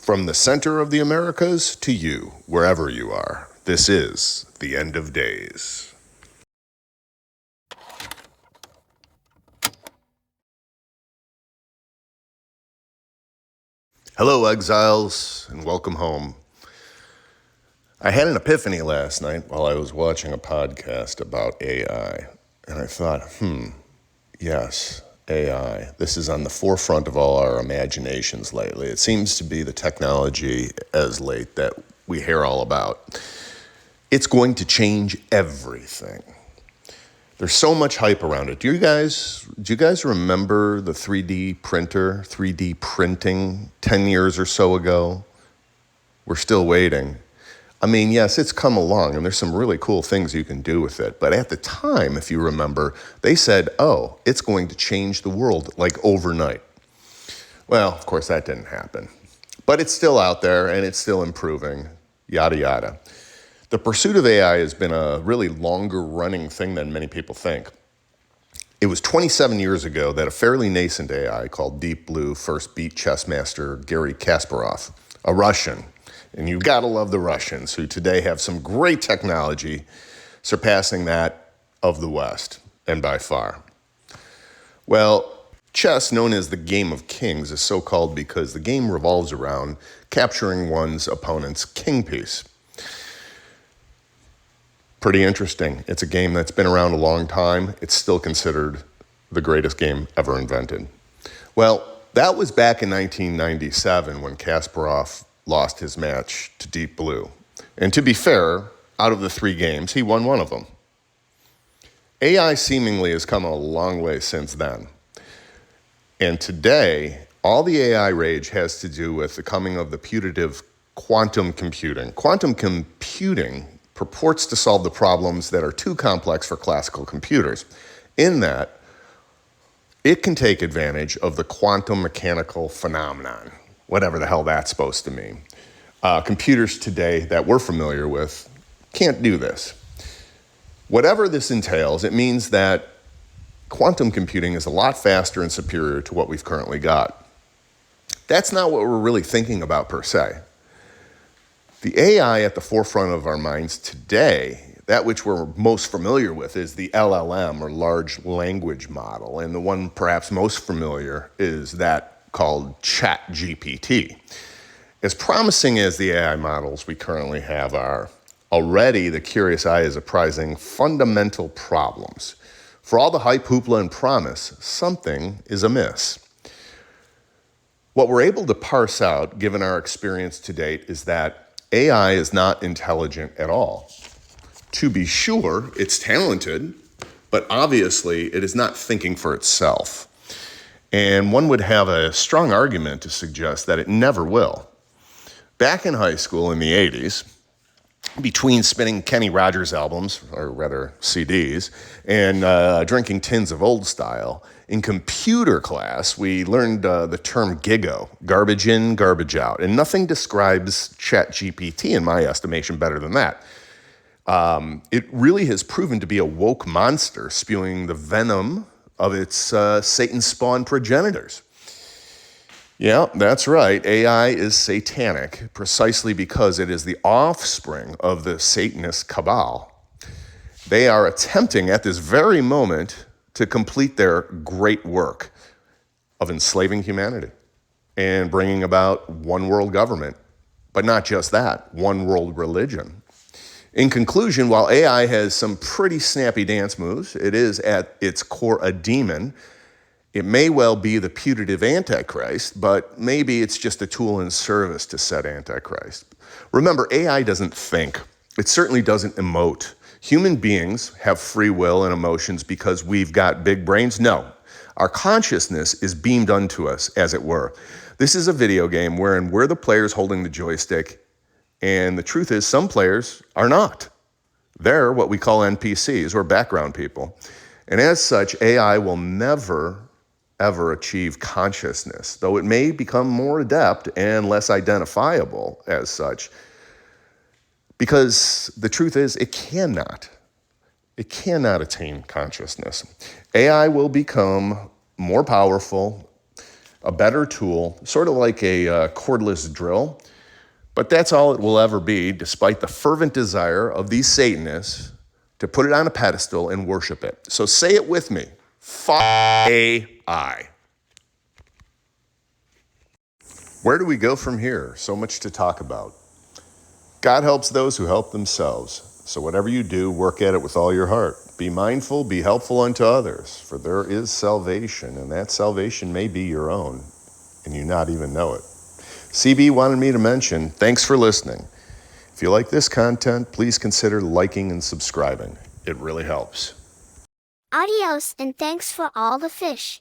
From the center of the Americas to you, wherever you are, this is the end of days. Hello, exiles, and welcome home. I had an epiphany last night while I was watching a podcast about AI, and I thought, yes, AI. This is on the forefront of all our imaginations lately. It seems to be the technology as late that we hear all about. It's going to change everything. There's so much hype around it. Do you guys remember the 3D printer, 3D printing 10 years or so ago? We're still waiting. I mean, yes, it's come along, and there's some really cool things you can do with it. But at the time, if you remember, they said, oh, it's going to change the world like overnight. Well, of course, that didn't happen. But it's still out there, and it's still improving, yada, yada. The pursuit of AI has been a really longer running thing than many people think. It was 27 years ago that a fairly nascent AI called Deep Blue first beat chess master Garry Kasparov, a Russian. And you've got to love the Russians, who today have some great technology surpassing that of the West, and by far. Well, chess, known as the game of kings, is so called because the game revolves around capturing one's opponent's king piece. Pretty interesting. It's a game that's been around a long time. It's still considered the greatest game ever invented. Well, that was back in 1997 when Kasparov lost his match to Deep Blue. And to be fair, out of the 3 games, he won one of them. AI seemingly has come a long way since then. And today, all the AI rage has to do with the coming of the putative quantum computing. Quantum computing purports to solve the problems that are too complex for classical computers, in that it can take advantage of the quantum mechanical phenomenon, whatever the hell that's supposed to mean. Computers today that we're familiar with can't do this. Whatever this entails, it means that quantum computing is a lot faster and superior to what we've currently got. That's not what we're really thinking about per se. The AI at the forefront of our minds today, that which we're most familiar with, is the LLM, or large language model. And the one perhaps most familiar is that called ChatGPT. As promising as the AI models we currently have are, already the curious eye is apprising fundamental problems. For all the hype, hoopla, and promise, something is amiss. What we're able to parse out, given our experience to date, is that AI is not intelligent at all. To be sure, it's talented, but obviously it is not thinking for itself. And one would have a strong argument to suggest that it never will. Back in high school in the 80s, between spinning Kenny Rogers albums, or rather CDs, and drinking tins of Old Style, in computer class, we learned the term GIGO, garbage in, garbage out. And nothing describes ChatGPT, in my estimation, better than that. It really has proven to be a woke monster, spewing the venom of its Satan-spawned progenitors. Yeah, that's right. AI is satanic precisely because it is the offspring of the Satanist cabal. They are attempting at this very moment to complete their great work of enslaving humanity and bringing about one world government, but not just that, one world religion. In conclusion, while AI has some pretty snappy dance moves, it is at its core a demon. It may well be the putative Antichrist, but maybe it's just a tool in service to said Antichrist. Remember, AI doesn't think. It certainly doesn't emote. Human beings have free will and emotions because we've got big brains? No. Our consciousness is beamed unto us, as it were. This is a video game wherein we're the players holding the joystick, and the truth is some players are not. They're what we call NPCs, or background people. And as such, AI will never, ever achieve consciousness, though it may become more adept and less identifiable as such. Because the truth is, it cannot attain consciousness. AI will become more powerful, a better tool, sort of like a cordless drill. But that's all it will ever be, despite the fervent desire of these Satanists to put it on a pedestal and worship it. So say it with me. AI. Where do we go from here? So much to talk about. God helps those who help themselves. So whatever you do, work at it with all your heart. Be mindful, be helpful unto others, for there is salvation, and that salvation may be your own, and you not even know it. CB wanted me to mention, thanks for listening. If you like this content, please consider liking and subscribing. It really helps. Adios, and thanks for all the fish.